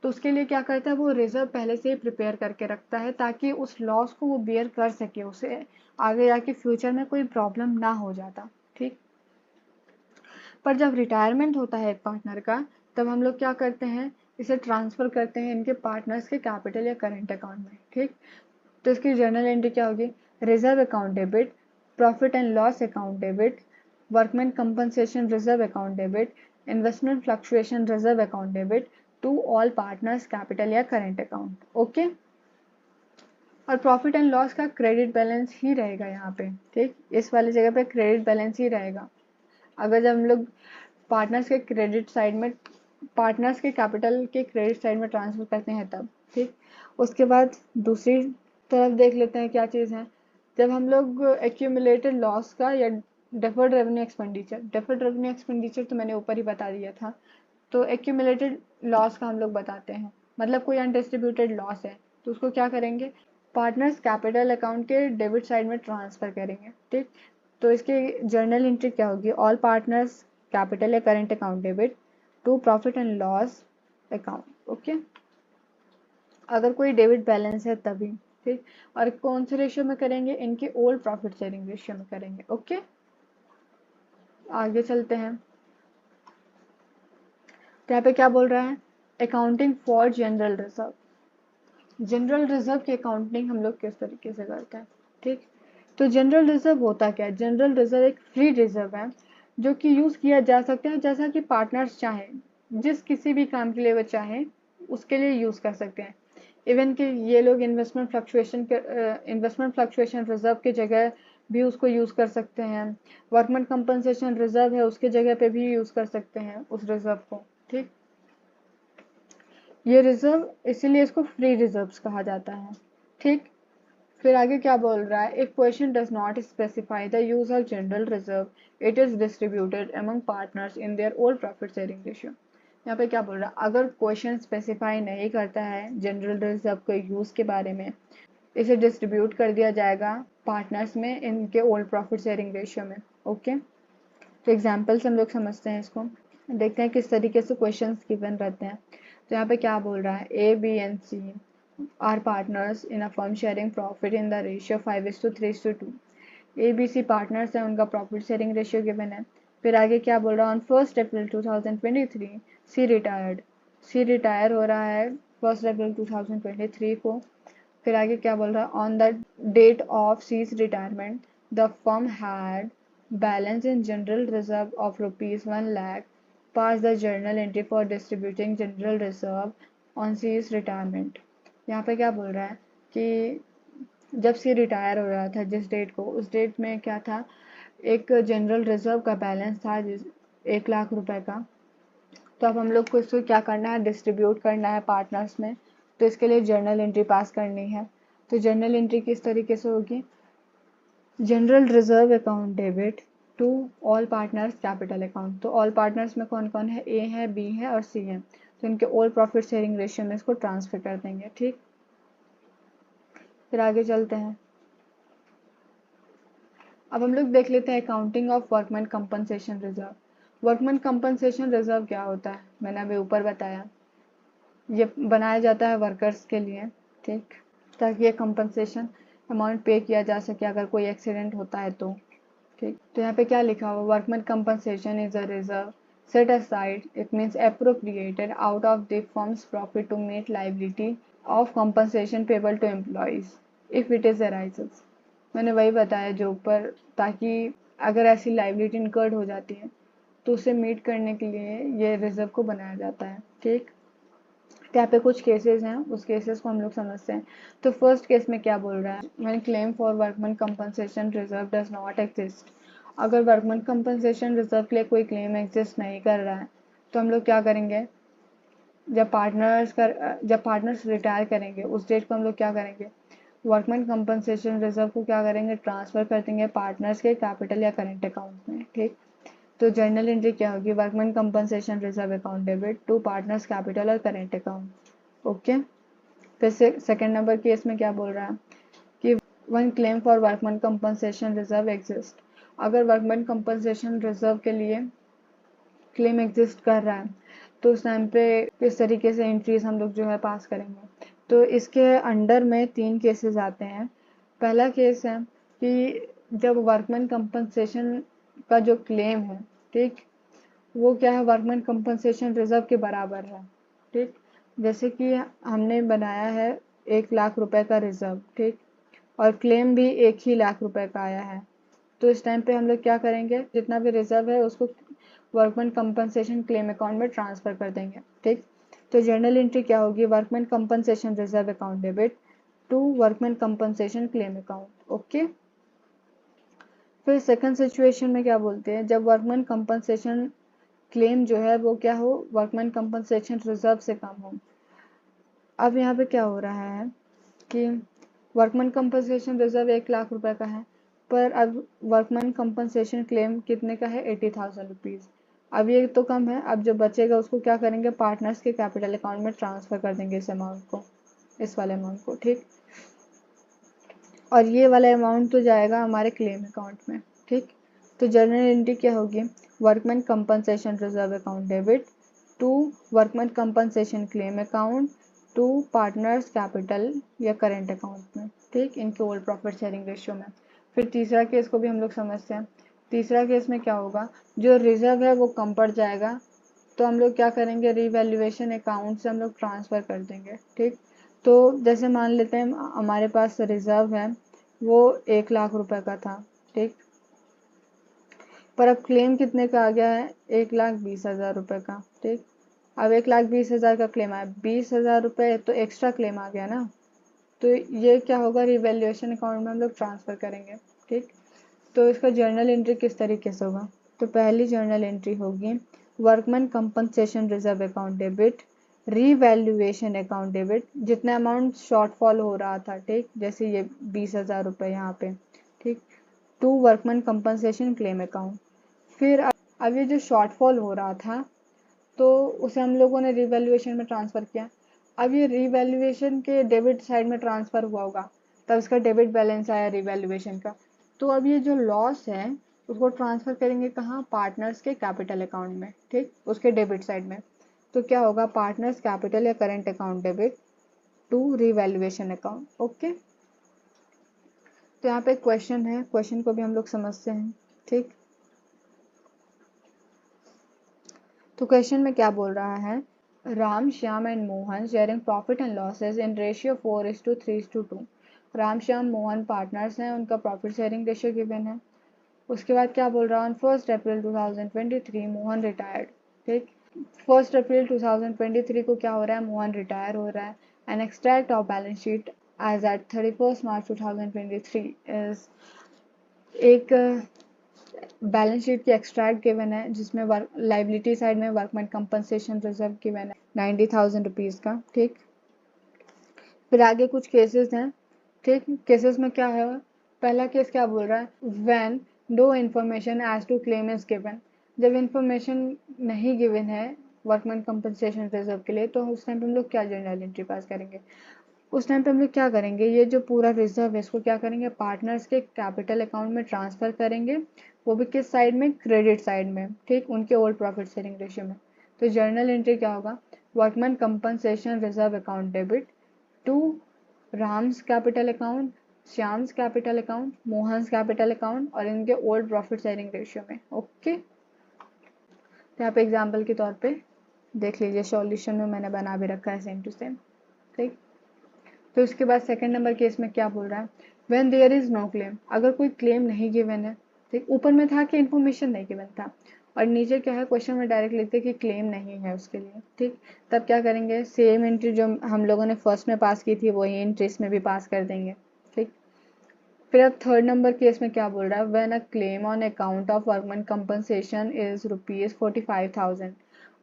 तो उसके लिए क्या करता है, वो रिजर्व पहले से ही प्रिपेयर करके रखता है ताकि उस लॉस को वो बियर कर सके, उसे आगे जाके फ्यूचर में कोई प्रॉब्लम ना हो जाता। ठीक, पर जब रिटायरमेंट होता है एक पार्टनर का तब हम लोग क्या करते हैं, इसे ट्रांसफ़र करते हैं इनके पार्टनर्स के कैपिटल या करंट अकाउंट में। ठीक, तो इसकी जर्नल एंट्री क्या होगी, reserve account debit, profit and loss account debit, workman compensation reserve account debit, investment fluctuation reserve account debit to all partners capital या करंट अकाउंट। ओके, और प्रॉफिट एंड लॉस का credit balance ही रहेगा यहाँ पे। ठीक, इस वाली जगह पे क्रेडिट बैलेंस ही रहेगा। अगर जब हम लोग पार्टनर्स के क्रेडिट साइड में, पार्टनर्स के कैपिटल के क्रेडिट साइड में ट्रांसफर करते हैं तब। ठीक, उसके बाद दूसरी तरफ देख लेते हैं क्या चीज़ है, जब हम लोग एक्यूमुलेटेड लॉस का या deferred revenue expenditure, deferred revenue expenditure तो मैंने ऊपर ही बता दिया था, तो एक्यूमुलेटेड लॉस का हम लोग बताते हैं, मतलब कोई अनडिस्ट्रीब्यूटेड लॉस है तो उसको क्या करेंगे, पार्टनर्स कैपिटल अकाउंट के डेबिट साइड में ट्रांसफ़र करेंगे। ठीक, तो इसकी जर्नल एंट्री क्या होगी, ऑल पार्टनर्स कैपिटल या current account debit to profit and loss account. Okay, अगर कोई डेबिट बैलेंस है तभी। ठीक, और कौन से रेशियो में करेंगे, इनके ओल्ड प्रॉफिट शेयरिंग रेशियो में करेंगे। ओके, आगे चलते हैं। तो यहाँ पे क्या बोल रहा है, accounting for general reserve. General reserve की अकाउंटिंग हम लोग किस तरीके से करते हैं। ठीक, तो जनरल रिजर्व होता क्या है, जनरल रिजर्व एक फ्री रिजर्व है जो कि यूज़ किया जा सकता है जैसा कि पार्टनर्स चाहें, जिस किसी भी काम के लिए वो चाहें उसके लिए यूज़ कर सकते हैं। इवन कि ये लोग इन्वेस्टमेंट फ्लक्चुएशन रिजर्व की जगह भी उसको यूज़ कर सकते हैं, वर्कमैन कंपनसेशन रिजर्व है उसके जगह पे भी यूज़ कर सकते हैं उस रिजर्व को। ठीक, ये रिजर्व इसीलिए इसको फ्री रिजर्व्स कहा जाता है। ठीक, फिर आगे क्या बोल रहा है, if question does not specify the use of general reserve it is distributed among partners in their old profit sharing ratio. यहाँ पे क्या बोल रहा है, अगर क्वेश्चन स्पेसिफाई नहीं करता है जनरल रिजर्व के यूज के बारे में, इसे डिस्ट्रीब्यूट कर दिया जाएगा पार्टनर्स में इनके ओल्ड प्रॉफिट शेयरिंग रेशियो में। ओके, तो एग्जाम्पल्स हम लोग समझते हैं इसको, देखते हैं किस तरीके से क्वेश्चंस गिवन रहते हैं। तो यहाँ पे क्या बोल रहा है, A B and C are partners in a firm sharing profit in the ratio 5:3:2। A B C partners है, उनका प्रॉफिट शेयरिंग रेशियो गिवन है। फिर आगे क्या बोल रहा है, on 1 April 2023 C retired, C retire हो रहा है 1 अप्रैल 2023 को। फिर आगे क्या बोल रहा है, on the date of seize retirement the firm had balance in general reserve of ₹1 lakh, pass the journal entry for distributing general reserve on C's retirement. यहाँ पे क्या बोल रहा है कि जब सी रिटायर हो रहा था जिस डेट को, उस डेट में क्या था, एक जनरल रिजर्व का बैलेंस था जिस 1 लाख रुपए का। तो अब हम लोग को इसको क्या करना है, डिस्ट्रीब्यूट करना है पार्टनर्स में। तो इसके लिए जर्नल एंट्री पास करनी है। तो जर्नल एंट्री किस तरीके से होगी, general reserve account debit to all partners capital account. तो ऑल पार्टनर्स में कौन कौन है, ए है, बी है और सी है। तो इनके ऑल प्रॉफिट शेयरिंग रेशियो में इसको ट्रांसफर कर देंगे। ठीक, फिर आगे चलते हैं। अब हम लोग देख लेते हैं accounting of workman compensation reserve. Workman compensation reserve क्या होता है, मैंने अभी ऊपर बताया, ये बनाया जाता है वर्कर्स के लिए, ठीक, ताकि ये कंपनसेशन अमाउंट पे किया जा सके अगर कोई एक्सीडेंट होता है तो। ठीक, तो यहाँ पे क्या लिखा हुआ, workman compensation is a reserve set aside, it means appropriated out of the firm's profit to meet liability of compensation payable to employees if it is arises। मैंने वही बताया जो ऊपर, ताकि अगर ऐसी लाइबिलिटी इनकर्ड हो जाती है तो उसे मीट करने के लिए ये रिजर्व को बनाया जाता है। ठीक, तो यहाँ पे कुछ केसेस हैं, उस केसेस को हम लोग समझते हैं। तो फर्स्ट केस में क्या बोल रहा है, when claim for workman compensation reserve does not exist. अगर वर्कमैन कंपनसेशन रिजर्व के लिए कोई क्लेम एग्जिस्ट नहीं कर रहा है तो हम लोग क्या करेंगे, जब पार्टनर्स रिटायर करेंगे उस डेट को हम लोग क्या करेंगे, वर्कमैन कंपनसेशन रिजर्व को क्या करेंगे, ट्रांसफर कर देंगे पार्टनर्स के कैपिटल या करेंट अकाउंट में। ठीक, तो जर्नल एंट्री क्या होगी, workman compensation reserve account debit to partners capital और करेंट अकाउंट। ओके, फिर से सेकेंड नंबर केस में क्या बोल रहा है कि one claim for workman compensation reserve exist. अगर वर्कमैन कंपनसेशन रिजर्व के लिए क्लेम एग्जिस्ट कर रहा है तो उस टाइम पे किस तरीके से एंट्रीज हम लोग जो है पास करेंगे। तो इसके अंडर में 3 केसेस आते हैं। पहला केस है कि जब वर्कमैन कंपनसेशन का जो क्लेम है, ठीक, वो क्या है, वर्कमैन कंपनसेशन रिजर्व के बराबर है। ठीक, जैसे कि हमने बनाया है 1 लाख रुपए का रिजर्व, ठीक, और क्लेम भी 1 ही लाख रुपए का आया है। तो इस टाइम पे हम लोग क्या करेंगे, जितना भी रिजर्व है उसको वर्कमैन कंपनसेशन क्लेम अकाउंट में ट्रांसफर कर देंगे। ठीक, तो जर्नल एंट्री क्या होगी, workman compensation reserve account debit to workman compensation claim account. Okay, फिर सेकंड सिचुएशन में क्या बोलते हैं, जब वर्कमैन कंपनसेशन क्लेम जो है वो क्या हो, वर्कमैन कंपनसेशन रिजर्व से कम हो। अब यहाँ पे क्या हो रहा है कि वर्कमैन कंपनसेशन रिजर्व 1 लाख रुपए का है, पर अब वर्कमैन कंपनसेशन क्लेम कितने का है, 80,000 रुपीज़। अब ये तो कम है, अब जो बचेगा उसको क्या करेंगे, पार्टनर्स के कैपिटल अकाउंट में ट्रांसफर कर देंगे इस अमाउंट को, इस वाले अमाउंट को। ठीक, और ये वाला अमाउंट तो जाएगा हमारे क्लेम अकाउंट में। ठीक, तो जर्नल एंट्री क्या होगी, workman compensation reserve account debit to workman compensation claim account to partners capital या करेंट अकाउंट में। ठीक, इनके ओल्ड प्रॉफिट शेयरिंग रेशियो में। फिर तीसरा केस को भी हम लोग समझते हैं। तीसरा केस में क्या होगा, जो रिजर्व है वो कम पड़ जाएगा, तो हम लोग क्या करेंगे, रीवैल्यूएशन अकाउंट से हम लोग ट्रांसफ़र कर देंगे। ठीक, तो जैसे मान लेते हैं हमारे पास रिजर्व है वो 1 लाख रुपए का था। ठीक, पर अब क्लेम कितने का आ गया है, 1,20,000 रुपए का। ठीक, अब 1,20,000 का क्लेम आया, 20,000 रुपये तो एक्स्ट्रा क्लेम आ गया ना, तो ये क्या होगा, रिवैल्यूएशन अकाउंट में हम लोग ट्रांसफ़र करेंगे। ठीक, तो इसका जर्नल एंट्री किस तरीके से होगा, तो पहली जर्नल एंट्री होगी workman compensation reserve account debit revaluation account debit, जितना अमाउंट शॉर्टफॉल हो रहा था, ठीक, जैसे ये 20,000 रुपये यहाँ पे। ठीक, to workman compensation claim account. फिर अब ये जो शॉर्टफॉल हो रहा था तो उसे हम लोगों ने रिवैल्यूएशन में ट्रांसफ़र किया। अब ये रिवैल्यूएशन के डेबिट साइड में ट्रांसफ़र हुआ होगा, तब इसका डेबिट बैलेंस आया रिवैल्यूएशन का। तो अब ये जो लॉस है उसको ट्रांसफ़र करेंगे कहाँ, पार्टनर्स के कैपिटल अकाउंट में। ठीक, उसके डेबिट साइड में। तो क्या होगा, पार्टनर्स कैपिटल या current account debit to revaluation account. Okay, तो यहाँ पे क्वेश्चन है, क्वेश्चन को भी हम लोग समझते हैं। ठीक, तो क्वेश्चन में क्या बोल रहा है, Ram Shyam and Mohan sharing profit and losses in ratio 4:3:2। Ram Shyam Mohan partners हैं, उनका प्रॉफिट शेयरिंग रेशियो गिवन है। उसके बाद क्या बोल रहा है, ऑन 1 अप्रैल 2023 मोहन रिटायर्ड। ठीक, 1 अप्रैल 2023 को क्या हो रहा है, मोहन रिटायर हो रहा है। An extract of balance sheet as at 31 March 2023 is, एक बैलेंस शीट की एक्सट्रैक्ट गिवन है जिसमें लाइबिलिटी साइड में वर्कमैन कंपनसेशन रिजर्व गिवन है 90,000 रुपीज़ का। ठीक, फिर आगे कुछ केसेस हैं। ठीक, केसेस में क्या है, पहला केस क्या बोल रहा है, when no information as to claim is given. जब इन्फॉर्मेशन नहीं गिवन है वर्कमैन कंपनसेशन रिजर्व के लिए, तो उस टाइम पे हम लोग क्या जर्नल एंट्री पास करेंगे, उस टाइम पे हम लोग क्या करेंगे, ये जो पूरा रिजर्व है इसको क्या करेंगे, पार्टनर्स के कैपिटल अकाउंट में ट्रांसफर करेंगे, वो भी किस साइड में, क्रेडिट साइड में। ठीक, उनके ओल्ड प्रॉफिट शेयरिंग रेशियो में। तो जर्नल एंट्री क्या होगा, workman compensation reserve account debit to Ram's capital account, Shyam's capital account, Mohan's capital account और इनके ओल्ड प्रॉफिट शेयरिंग रेशियो में। ओके, तो यहाँ पे एग्जाम्पल के तौर पे देख लीजिए, सॉल्यूशन में मैंने बना भी रखा है सेम टू सेम। ठीक, तो इसके बाद सेकंड नंबर केस में क्या बोल रहा है, when there is no claim, अगर कोई क्लेम नहीं गिवन है। ठीक, ऊपर में था कि इन्फॉर्मेशन नहीं गिवन था, और नीचे क्या है, क्वेश्चन में डायरेक्ट लिखते कि क्लेम नहीं है उसके लिए। ठीक, तब क्या करेंगे, सेम एंट्री जो हम लोगों ने फर्स्ट में पास की थी वही एंट्री इसमें भी पास कर देंगे। ठीक, फिर अब थर्ड नंबर केस में क्या बोल रहा है, when a claim on account of workman compensation is ₹45,000।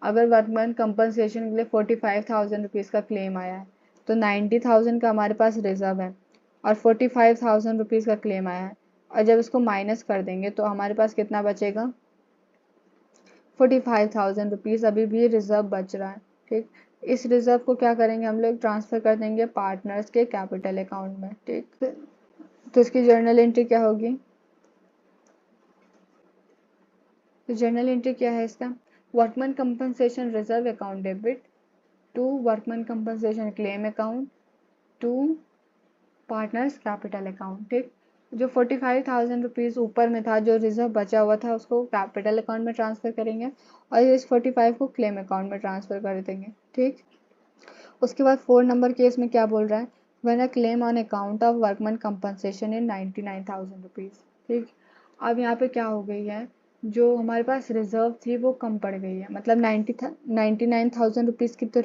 अगर वर्कमैन कंपनसेशन के लिए 45,000 रुपीज़ का क्लेम आया है, तो 90,000 का हमारे पास रिजर्व है और 45,000 रुपीज़ का क्लेम आया है, और जब इसको माइनस कर देंगे तो हमारे पास कितना बचेगा, 45,000 रुपीज़ अभी भी रिजर्व बच रहा है। ठीक, इस रिजर्व को क्या करेंगे हम लोग, ट्रांसफर कर देंगे पार्टनर्स के कैपिटल अकाउंट में। ठीक, तो इसकी जर्नल एंट्री क्या होगी, तो जर्नल एंट्री क्या है इसका, workman compensation reserve account debit to workman compensation claim account to partners capital account. ठीक, जो 45,000 रुपीज़ ऊपर में था, जो रिजर्व बचा हुआ था, उसको कैपिटल अकाउंट में ट्रांसफर करेंगे और इस 45 को क्लेम अकाउंट में ट्रांसफर कर देंगे। ठीक, उसके बाद 4 नंबर केस में क्या बोल रहा है, when a claim on account of workman compensation in 99,000 rupees. ठीक, अब यहाँ पे क्या हो गई है, जो हमारे पास रिजर्व थी वो कम पड़ गई है, मतलब 99,000 रुपीज़ की तो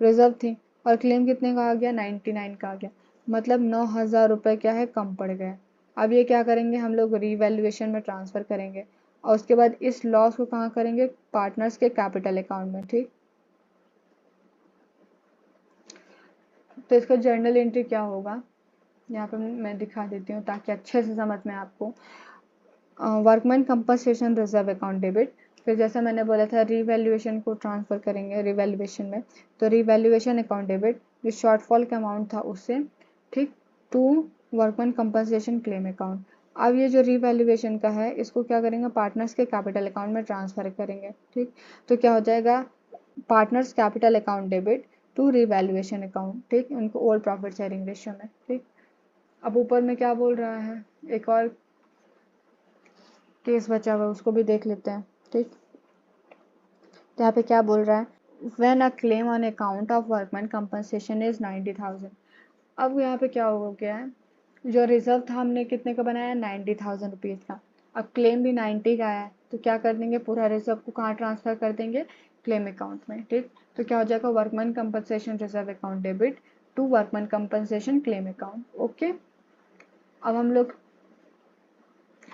रिजर्व थी और क्लेम कितने का आ गया, 99 का आ गया, मतलब 9,000 रुपये क्या है, कम पड़ गए। अब ये क्या करेंगे, हम लोग रीवैल्यूएशन में ट्रांसफ़र करेंगे और उसके बाद इस लॉस को कहाँ करेंगे, पार्टनर्स के कैपिटल अकाउंट में। ठीक, तो इसका जर्नल एंट्री क्या होगा, यहाँ पे मैं दिखा देती हूँ ताकि अच्छे से समझ में आपको। Workman compensation reserve account debit, फिर जैसा मैंने बोला था रीवैल्यूएशन को ट्रांसफ़र करेंगे रीवैल्यूएशन में, तो रीवैल्यूएशन अकाउंट डेबिट जो शॉर्टफॉल का अमाउंट था उससे, ठीक, to workman compensation claim account. अब ये जो रीवैल्यूएशन का है इसको क्या करेंगे, पार्टनर्स के कैपिटल अकाउंट में ट्रांसफ़र करेंगे। ठीक, तो क्या हो जाएगा, partners capital account debit to revaluation account. ठीक, उनको ओल्ड प्रॉफिट शेयरिंग रेशियो में। ठीक, अब ऊपर में क्या बोल रहा है, एक और केस बचा हुआ है उसको भी देख लेते हैं। ठीक, तो यहाँ पे क्या बोल रहा है, when a claim on account of workman compensation is 90,000। अब यहाँ पे क्या हो गया है, जो रिजर्व था हमने कितने का बनाया, 90,000 रुपीज़ का, अब क्लेम भी 90 का आया है, तो क्या कर देंगे, पूरा रिजर्व को कहाँ ट्रांसफ़र कर देंगे, क्लेम अकाउंट में। ठीक, तो क्या हो जाएगा, workman compensation reserve account debit to workman compensation claim account. Okay, अब हम लोग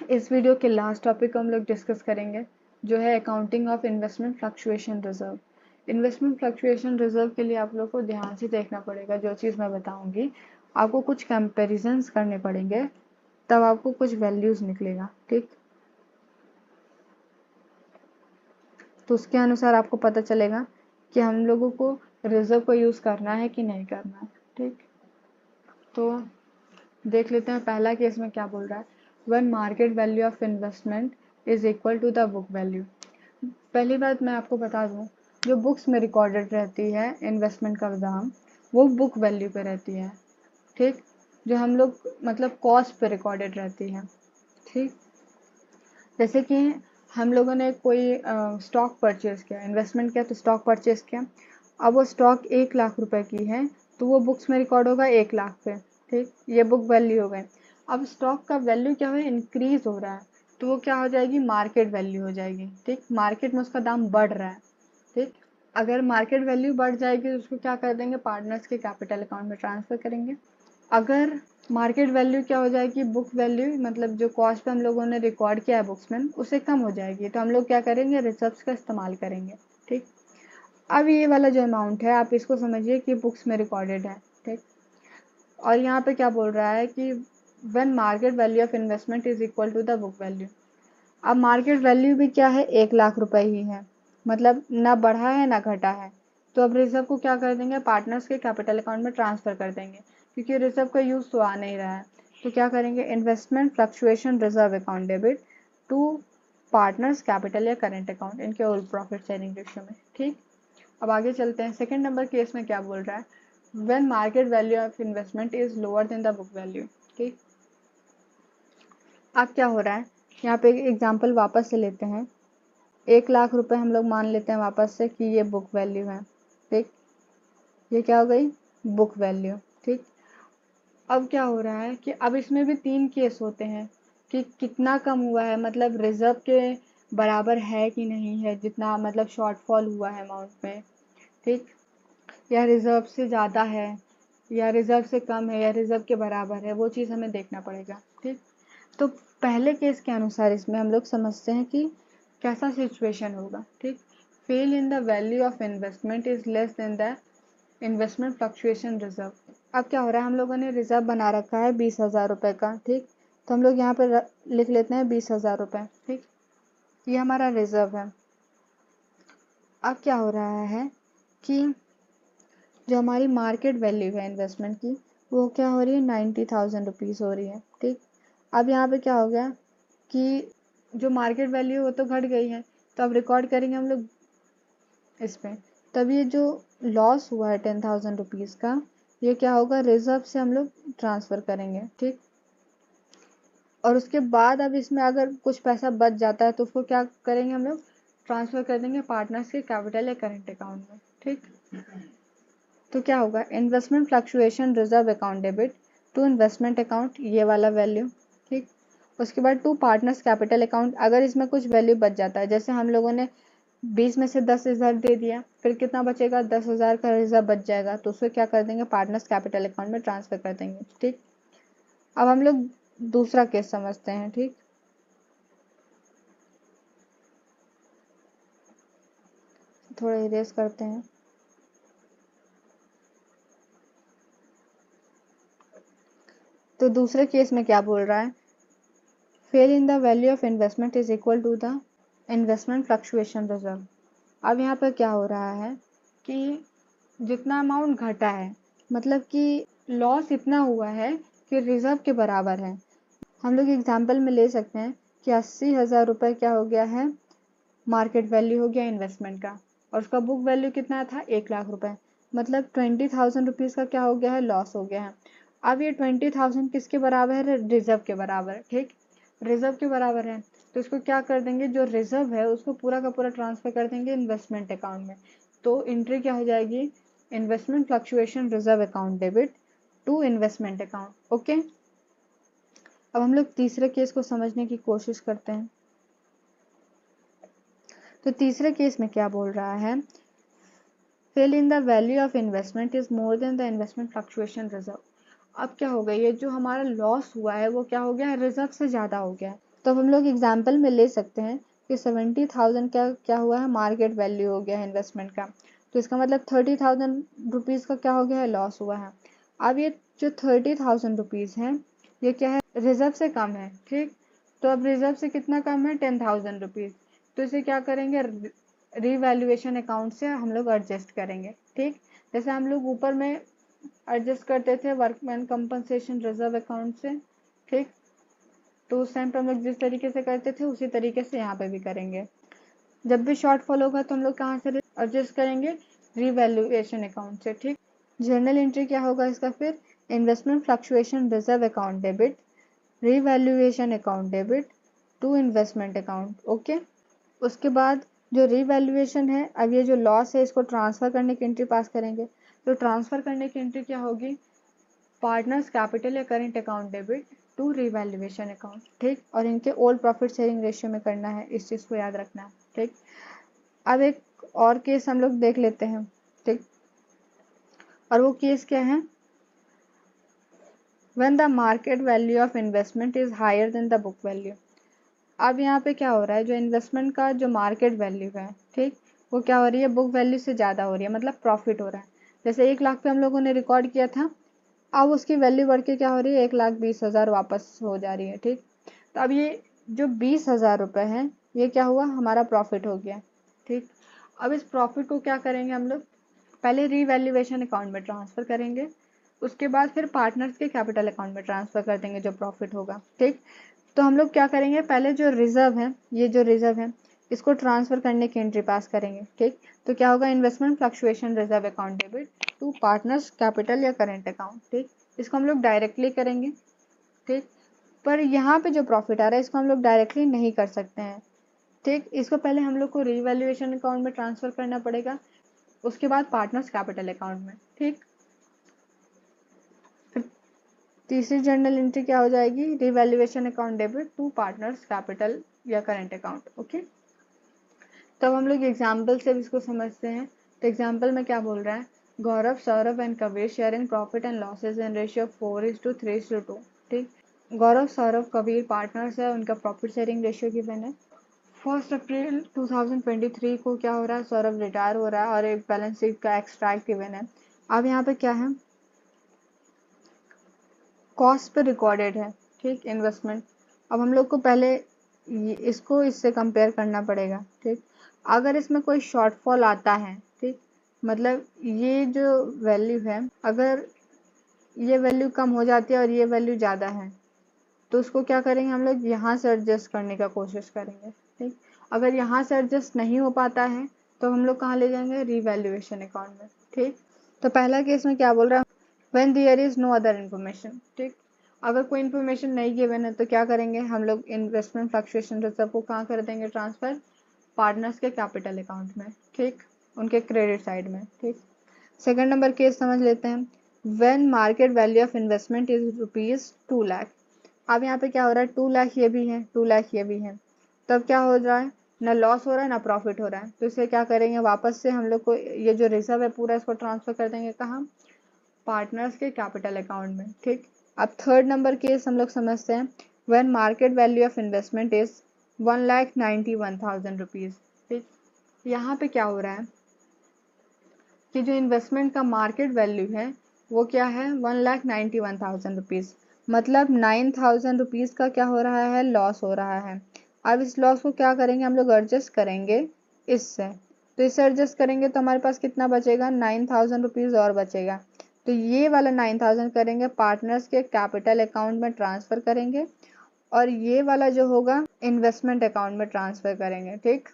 इस वीडियो के लास्ट टॉपिक को हम लोग डिस्कस करेंगे, जो है accounting of investment fluctuation reserve. Investment fluctuation reserve के लिए आप लोग को ध्यान से देखना पड़ेगा, जो चीज़ मैं बताऊंगी आपको कुछ कंपैरिजंस करने पड़ेंगे, तब आपको कुछ वैल्यूज़ निकलेगा। ठीक, तो उसके अनुसार आपको पता चलेगा कि हम लोगों को रिजर्व को यूज़ करना है कि नहीं करना है। ठीक, तो देख लेते हैं पहला केस में क्या बोल रहा है, when market value of investment is equal to the book value. पहली बात मैं आपको बता दूं, जो बुक्स में रिकॉर्डेड रहती है इन्वेस्टमेंट का दाम, वो बुक वैल्यू पे रहती है, ठीक। जो हम लोग मतलब कॉस्ट पे रिकॉर्डेड रहती है, ठीक। जैसे कि हम लोगों ने कोई स्टॉक परचेज किया, इन्वेस्टमेंट किया तो स्टॉक परचेज किया। अब वो स्टॉक 1 लाख रुपए की है तो वो बुक्स में रिकॉर्ड होगा 1 लाख पे, ठीक। ये बुक वैल्यू हो गई। अब स्टॉक का वैल्यू क्या है, इंक्रीज हो रहा है, तो वो क्या हो जाएगी, मार्केट वैल्यू हो जाएगी, ठीक। मार्केट में उसका दाम बढ़ रहा है, ठीक। अगर मार्केट वैल्यू बढ़ जाएगी तो उसको क्या कर देंगे, पार्टनर्स के कैपिटल अकाउंट में ट्रांसफर करेंगे। अगर मार्केट वैल्यू क्या हो जाएगी, बुक वैल्यू मतलब जो कॉस्ट पे हम लोगों ने रिकॉर्ड किया है बुक्स में उससे कम हो जाएगी, तो हम लोग क्या करेंगे, रिजर्व्स का इस्तेमाल करेंगे, ठीक। अब ये वाला जो अमाउंट है आप इसको समझिए कि बुक्स में रिकॉर्डेड है, ठीक। और यहाँ पे क्या बोल रहा है कि when market value of investment is equal to the book value. अब मार्केट वैल्यू भी क्या है, 1 लाख रुपए ही है, मतलब ना बढ़ा है ना घटा है। तो अब रिजर्व को क्या कर देंगे, पार्टनर्स के कैपिटल अकाउंट में ट्रांसफर कर देंगे, क्योंकि रिजर्व का यूज तो आ नहीं रहा है। तो क्या करेंगे, investment fluctuation reserve account debit to partners capital या करेंट अकाउंट इनके ओल्ड प्रॉफिट शेयरिंग रेशियो में, ठीक। अब आगे चलते हैं, सेकंड नंबर केस में क्या बोल रहा है, when market value of investment is lower than the book value, ठीक। अब क्या हो रहा है, यहाँ पे एग्जाम्पल वापस से लेते हैं। 1 लाख रुपए हम लोग मान लेते हैं वापस से कि ये बुक वैल्यू है, ठीक। ये क्या हो गई, बुक वैल्यू, ठीक। अब क्या हो रहा है कि अब इसमें भी 3 केस होते हैं कि कितना कम हुआ है, मतलब रिजर्व के बराबर है कि नहीं है, जितना मतलब शॉर्टफॉल हुआ है अमाउंट में, ठीक। या रिजर्व से ज़्यादा है या रिजर्व से कम है या रिजर्व के बराबर है, वो चीज़ हमें देखना पड़ेगा, ठीक। तो पहले केस के अनुसार इसमें हम लोग समझते हैं कि कैसा सिचुएशन होगा, ठीक। Fail in the value of investment is less than the investment fluctuation reserve. अब क्या हो रहा है, हम लोगों ने रिजर्व बना रखा है 20,000 रुपये का, ठीक। तो हम लोग यहाँ पर लिख लेते हैं 20,000 रुपये, ठीक। ये हमारा रिजर्व है। अब क्या हो रहा है कि जो हमारी मार्केट वैल्यू है इन्वेस्टमेंट की, वो क्या हो रही है, 90,000 रुपीज़ हो रही है, ठीक। अब यहाँ पे क्या हो गया कि जो मार्केट वैल्यू है वो तो घट गई है, तो अब रिकॉर्ड करेंगे हम लोग इस पे। तब ये जो लॉस हुआ है 10,000 रुपीज़ का, ये क्या होगा, रिजर्व से हम लोग ट्रांसफ़र करेंगे, ठीक। और उसके बाद अब इसमें अगर कुछ पैसा बच जाता है तो उसको क्या करेंगे, हम लोग ट्रांसफ़र कर देंगे पार्टनर्स के कैपिटल या करेंट अकाउंट में, ठीक। तो क्या होगा, investment fluctuation reserve account debit to investment account, ये वाला वैल्यू, ठीक। उसके बाद टू पार्टनर्स कैपिटल अकाउंट, अगर इसमें कुछ वैल्यू बच जाता है, जैसे हम लोगों ने 20 में से 10,000 दे दिया, फिर कितना बचेगा, 10,000 का रिजर्व बच जाएगा, तो उसको क्या कर देंगे, पार्टनर्स कैपिटल अकाउंट में ट्रांसफर कर देंगे, ठीक। अब हम लोग दूसरा केस समझते हैं, ठीक। थोड़ा इरेज करते हैं। तो दूसरे केस में क्या बोल रहा है, fall in the value of investment is equal to the investment fluctuation reserve. अब यहाँ पर क्या हो रहा है कि जितना अमाउंट घटा है, मतलब कि लॉस इतना हुआ है कि रिजर्व के बराबर है। हम लोग एग्जाम्पल में ले सकते हैं कि 80,000 रुपये क्या हो गया है, मार्केट वैल्यू हो गया इन्वेस्टमेंट का, और उसका बुक वैल्यू कितना था, 1 लाख रुपए, मतलब 20,000 रुपीज़ का क्या हो गया है, लॉस हो गया है। अब ये 20,000 किसके बराबर है, रिजर्व के बराबर, ठीक। रिजर्व के बराबर है, तो इसको क्या कर देंगे, जो रिजर्व है उसको पूरा का पूरा ट्रांसफर कर देंगे इन्वेस्टमेंट अकाउंट में। तो एंट्री क्या हो जाएगी, investment fluctuation reserve account debit to investment account, okay. अब हम लोग तीसरे केस को समझने की कोशिश करते हैं। तो तीसरे केस में क्या बोल रहा है, fall in the value of investment is more than the investment fluctuation reserve. अब क्या हो गया, ये जो हमारा लॉस हुआ है वो क्या हो गया, रिजर्व से ज़्यादा हो गया है। तो अब हम लोग एग्जाम्पल में ले सकते हैं कि 70,000 क्या क्या हुआ है, मार्केट वैल्यू हो गया है इन्वेस्टमेंट का, तो इसका मतलब 30,000 रुपीज़ का क्या हो गया है, लॉस हुआ है। अब ये जो 30,000 रुपीज़ है ये क्या है, रिजर्व से कम है, ठीक। तो अब रिजर्व से कितना कम है, 10,000 रुपीज़, तो इसे क्या करेंगे, रीवैल्यूएशन अकाउंट से हम लोग एडजस्ट करेंगे, ठीक। जैसे हम लोग ऊपर में एडजस्ट करते थे वर्कमैन कंपनसेशन रिजर्व अकाउंट से, ठीक। तो उस टाइम पे हम लोग जिस तरीके से करते थे उसी तरीके से यहाँ पे भी करेंगे। जब भी शॉर्टफॉल होगा तो हम लोग कहाँ से एडजस्ट करेंगे, रीवैल्यूएशन अकाउंट से, ठीक। जर्नल एंट्री क्या होगा इसका फिर, investment fluctuation reserve account debit, revaluation account debit to investment account, okay. उसके बाद जो रीवैल्यूएशन है, अब ये जो लॉस है इसको ट्रांसफर करने की एंट्री पास करेंगे। तो ट्रांसफर करने की एंट्री क्या होगी, पार्टनर्स कैपिटल या current account debit to revaluation account, ठीक। और इनके ओल्ड प्रॉफिट शेयरिंग रेशियो में करना है, इस चीज़ को याद रखना है, ठीक। अब एक और केस हम लोग देख लेते हैं, ठीक। और वो केस क्या है, when the market value of investment is higher than the book value। अब यहाँ पे क्या हो रहा है, जो इन्वेस्टमेंट का जो मार्केट वैल्यू है, ठीक, वो क्या हो रही है, बुक वैल्यू से ज़्यादा हो रही है, मतलब प्रॉफिट हो रहा है। जैसे 1 लाख पे हम लोगों ने रिकॉर्ड किया था, अब उसकी वैल्यू बढ़ के क्या हो रही है, 1,20,000 वापस हो जा रही है, ठीक। तो अब ये जो 20,000 रुपये है, ये क्या हुआ, हमारा प्रॉफिट हो गया, ठीक। अब इस प्रॉफिट को क्या करेंगे हम लोग, पहले रीवैल्यूएशन अकाउंट में ट्रांसफ़र करेंगे, उसके बाद फिर पार्टनर्स के कैपिटल अकाउंट में ट्रांसफ़र कर देंगे जो प्रॉफिट होगा, ठीक। तो हम लोग क्या करेंगे, पहले जो रिजर्व है, ये जो रिजर्व है इसको ट्रांसफ़र करने की एंट्री पास करेंगे, ठीक। तो क्या होगा, investment fluctuation reserve account debit to partners capital या करेंट अकाउंट, ठीक। इसको हम लोग डायरेक्टली करेंगे, ठीक। पर यहाँ पे जो प्रॉफिट आ रहा है इसको हम लोग डायरेक्टली नहीं कर सकते हैं, ठीक। इसको पहले हम लोग को रीवैल्यूएशन अकाउंट में ट्रांसफ़र करना पड़ेगा, उसके बाद पार्टनर्स कैपिटल अकाउंट में, ठीक। फिर तीसरी जर्नल एंट्री क्या हो जाएगी, revaluation account debit to partners capital या करेंट अकाउंट, ओके। तब हम लोग एग्जाम्पल से भी इसको समझते हैं। तो एग्जाम्पल में क्या बोल रहा है, Gaurav, Saurabh and Kabir sharing profit and losses in ratio 4:3:2, ठीक। गौरव, सौरभ, कबीर पार्टनर्स है, उनका प्रॉफिट शेयरिंग रेशियो गिवन है। 1 अप्रैल 2023 को क्या हो रहा है, सौरभ रिटायर हो रहा है और एक बैलेंस शीट का एक्सट्रैक्ट गिवन है। अब यहाँ पे क्या है, कॉस्ट पे रिकॉर्डेड है, ठीक, इन्वेस्टमेंट। अब हम लोग को पहले इसको इससे कंपेयर करना पड़ेगा, ठीक। अगर इसमें कोई शॉर्टफॉल आता है, ठीक, मतलब ये जो वैल्यू है, अगर ये वैल्यू कम हो जाती है और ये वैल्यू ज़्यादा है, तो उसको क्या करेंगे, हम लोग यहाँ से एडजस्ट करने का कोशिश करेंगे, ठीक। अगर यहाँ से एडजस्ट नहीं हो पाता है तो हम लोग कहाँ ले जाएंगे, रीवैल्यूएशन अकाउंट में, ठीक। तो पहला केस में क्या बोल रहा है, when there is no other information, ठीक। अगर कोई इन्फॉर्मेशन नहीं गिवन है तो क्या करेंगे, हम लोग इन्वेस्टमेंट फ्लक्चुएशन रिजर्व को कहाँ कर देंगे ट्रांसफर, पार्टनर्स के कैपिटल अकाउंट में, ठीक, उनके क्रेडिट साइड में, ठीक। सेकंड नंबर केस समझ लेते हैं, when market value of investment is ₹2,00,000। अब यहाँ पे क्या हो रहा है, 2,00,000 ये भी है, 2,00,000 ये भी है, तब क्या हो रहा है, ना लॉस हो रहा है ना प्रॉफिट हो रहा है। तो इसे क्या करेंगे, वापस से हम लोग को ये जो रिजर्व है पूरा इसको ट्रांसफर कर देंगे कहाँ, पार्टनर्स के कैपिटल अकाउंट में, ठीक। अब थर्ड नंबर केस हम लोग समझते हैं, when market value of investment is ₹1,91,000, ठीक। यहाँ पे क्या हो रहा है कि जो इन्वेस्टमेंट का मार्केट वैल्यू है वो क्या है, ₹1,91,000, मतलब ₹9,000 का क्या हो रहा है, लॉस हो रहा है। अब इस लॉस को क्या करेंगे, हम लोग एडजस्ट करेंगे इससे, तो इससे एडजस्ट करेंगे तो हमारे पास कितना बचेगा, ₹9,000 और बचेगा। तो ये वाला 9,000 करेंगे पार्टनर्स के कैपिटल अकाउंट में ट्रांसफ़र करेंगे और ये वाला जो होगा इन्वेस्टमेंट अकाउंट में ट्रांसफ़र करेंगे, ठीक।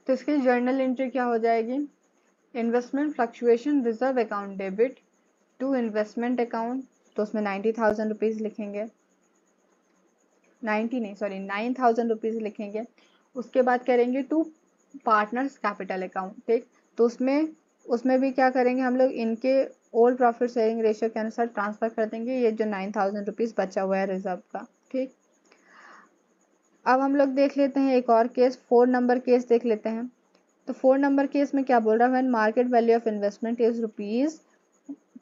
तो इसकी जर्नल एंट्री क्या हो जाएगी, investment fluctuation reserve account debit to investment account, तो उसमें ₹90,000 लिखेंगे, 90 नहीं सॉरी ₹9,000 लिखेंगे। उसके बाद करेंगे टू पार्टनर्स कैपिटल अकाउंट, ठीक। तो उसमें उसमें भी क्या करेंगे, हम लोग इनके ओल्ड प्रॉफिट शेयरिंग रेशियो के अनुसार ट्रांसफ़र कर देंगे ये जो ₹9,000 बचा हुआ है रिजर्व का, ठीक। अब हम लोग देख लेते हैं एक और केस, 4 नंबर केस देख लेते हैं। तो 4 नंबर केस में क्या बोल रहा है, when market value of investment is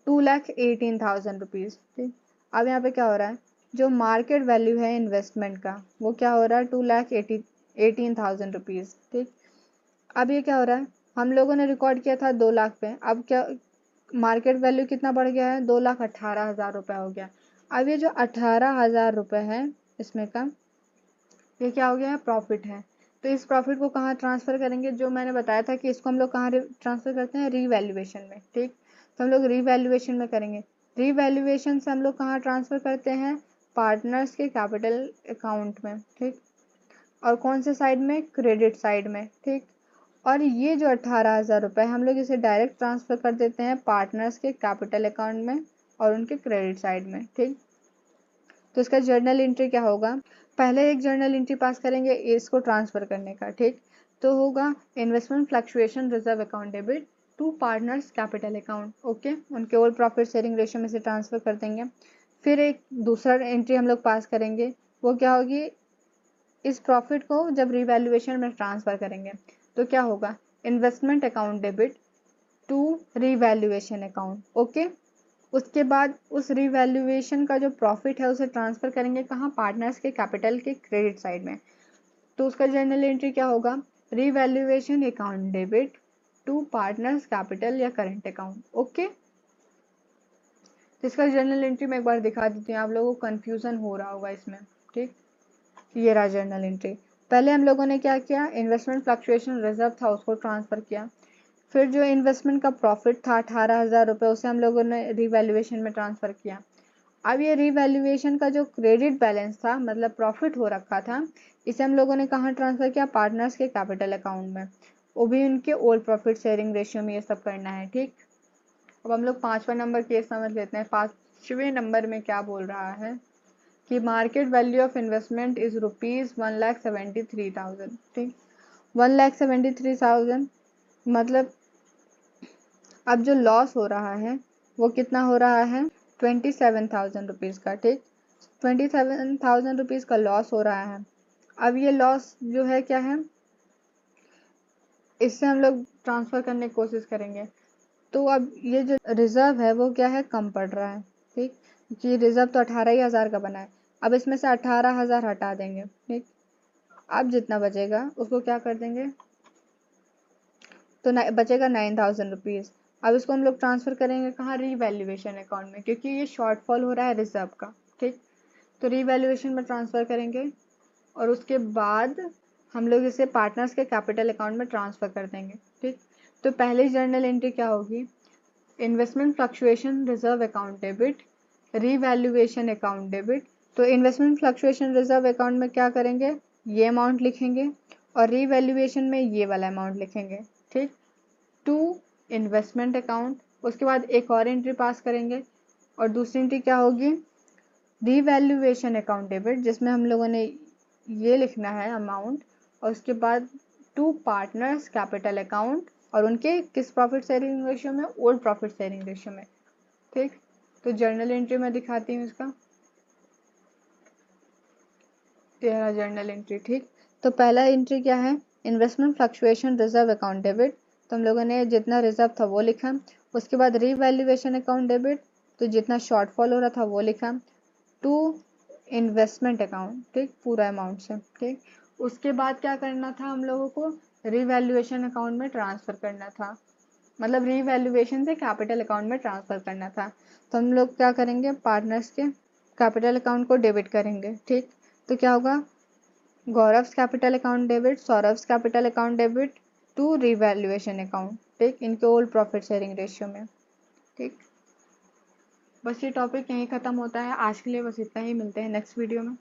₹2,18,000, ठीक। अब यहाँ पे क्या हो रहा है, जो मार्केट वैल्यू है इन्वेस्टमेंट का वो क्या हो रहा है, ₹2,18,000, ठीक। अब ये क्या हो रहा है, हम लोगों ने रिकॉर्ड किया था 2,00,000 पे, अब क्या मार्केट वैल्यू कितना बढ़ गया है, ₹2,18,000 हो गया। अब ये जो ₹18,000 है इसमें का, ये क्या हो गया है, प्रॉफिट है। तो इस प्रॉफिट को कहाँ ट्रांसफ़र करेंगे, जो मैंने बताया था कि इसको हम लोग कहाँ ट्रांसफ़र करते हैं, रीवैल्यूएशन में, ठीक। तो हम लोग रीवैल्यूएशन में करेंगे, रीवैल्यूएशन से हम लोग कहाँ ट्रांसफ़र करते हैं, पार्टनर्स के कैपिटल अकाउंट में, ठीक। और कौन से साइड में, क्रेडिट साइड में, ठीक। और ये जो 18,000 रुपये हम लोग इसे डायरेक्ट ट्रांसफ़र कर देते हैं पार्टनर्स के कैपिटल अकाउंट में और उनके क्रेडिट साइड में, ठीक। तो इसका जर्नल एंट्री क्या होगा, पहले एक जर्नल एंट्री पास करेंगे इसको ट्रांसफ़र करने का, ठीक। तो होगा investment fluctuation reserve account debit to partners capital account, okay, उनके ओल्ड प्रॉफिट शेयरिंग रेशियो में से ट्रांसफ़र कर देंगे। फिर एक दूसरा एंट्री हम लोग पास करेंगे, वो क्या होगी, इस प्रॉफिट को जब रिवैल्यूएशन में ट्रांसफ़र करेंगे तो क्या होगा, investment account debit to revaluation account, okay. उसके बाद उस रिवैल्यूएशन का जो प्रॉफिट है उसे ट्रांसफ़र करेंगे कहाँ, पार्टनर्स के कैपिटल के क्रेडिट साइड में। तो उसका जर्नल एंट्री क्या होगा, revaluation account debit to partners capital या करंट अकाउंट, ओके। तो इसका जर्नल एंट्री मैं एक बार दिखा देती हूँ, आप लोगों को कन्फ्यूज़न हो रहा होगा इसमें, ठीक। ये रहा जर्नल एंट्री। पहले हम लोगों ने क्या किया, इन्वेस्टमेंट फ्लक्चुएशन रिजर्व था उसको ट्रांसफ़र किया। फिर जो इन्वेस्टमेंट का प्रॉफिट था 18,000 रुपये उसे हम लोगों ने रिवैल्यूएशन में ट्रांसफ़र किया। अब ये रिवैल्यूएशन का जो क्रेडिट बैलेंस था, मतलब प्रॉफिट हो रखा था, इसे हम लोगों ने कहाँ ट्रांसफ़र किया, पार्टनर्स के कैपिटल अकाउंट में, वो भी उनके ओल्ड प्रॉफिट शेयरिंग रेशियो में ये सब करना है, ठीक। अब हम लोग 5वां नंबर केस समझ लेते हैं। 5वें नंबर में क्या बोल रहा है कि market value of investment is ₹1,73,000, ठीक। 1,73,000 मतलब अब जो लॉस हो रहा है वो कितना हो रहा है, 27,000 रुपीज़ का, ठीक। 27,000 रुपीज़ का लॉस हो रहा है। अब ये लॉस जो है क्या है, इससे हम लोग ट्रांसफ़र करने की कोशिश करेंगे। तो अब ये जो रिज़र्व है वो क्या है, कम पड़ रहा है, ठीक, क्योंकि रिज़र्व तो 18,000 का बना है। अब इसमें से 18,000 हटा देंगे, ठीक। अब जितना बचेगा उसको क्या कर देंगे, तो बचेगा 9,000 रुपीज़। अब इसको हम लोग ट्रांसफ़र करेंगे कहाँ, रीवैल्यूएशन अकाउंट में, क्योंकि ये शॉर्टफॉल हो रहा है रिज़र्व का, ठीक। तो रीवैल्यूएशन में ट्रांसफ़र करेंगे और उसके बाद हम लोग इसे पार्टनर्स के कैपिटल अकाउंट में ट्रांसफ़र कर देंगे, ठीक। तो पहली जर्नल एंट्री क्या होगी, investment fluctuation reserve account debit, revaluation account debit. तो इन्वेस्टमेंट फ्लक्चुएशन रिजर्व अकाउंट में क्या करेंगे, ये अमाउंट लिखेंगे और रीवैल्यूएशन में ये वाला अमाउंट लिखेंगे, ठीक, टू इन्वेस्टमेंट अकाउंट। उसके बाद एक और एंट्री पास करेंगे और दूसरी एंट्री क्या होगी, रीवैल्यूएशन अकाउंट डेबिट, जिसमें हम लोगों ने ये लिखना है अमाउंट, और उसके बाद टू पार्टनर्स कैपिटल अकाउंट और उनके किस प्रॉफिट शेयरिंग रेशियो में, ओल्ड प्रॉफिट शेयरिंग रेशियो में, ठीक। तो जर्नल एंट्री मैं दिखाती हूँ इसका, तेरा जर्नल एंट्री, ठीक। तो पहला एंट्री क्या है, investment fluctuation reserve account debit, तो हम लोगों ने जितना रिजर्व था वो लिखा। उसके बाद रीवैल्यूएशन अकाउंट डेबिट, तो जितना शॉर्टफॉल हो रहा था वो लिखा, टू इन्वेस्टमेंट अकाउंट, ठीक, पूरा अमाउंट से, ठीक। उसके बाद क्या करना था, हम लोगों को रीवैल्यूएशन अकाउंट में ट्रांसफ़र करना था, मतलब रीवैल्यूएशन से कैपिटल अकाउंट में ट्रांसफ़र करना था। तो हम लोग क्या करेंगे, पार्टनर्स के कैपिटल अकाउंट को डेबिट करेंगे, ठीक। तो क्या होगा, Gaurav's capital account debit, Saurav's capital account debit to revaluation account, ठीक, इनके ओल्ड प्रॉफिट शेयरिंग रेशियो में, ठीक। बस ये टॉपिक यहीं ख़त्म होता है आज के लिए, बस इतना ही, मिलते हैं नेक्स्ट वीडियो में।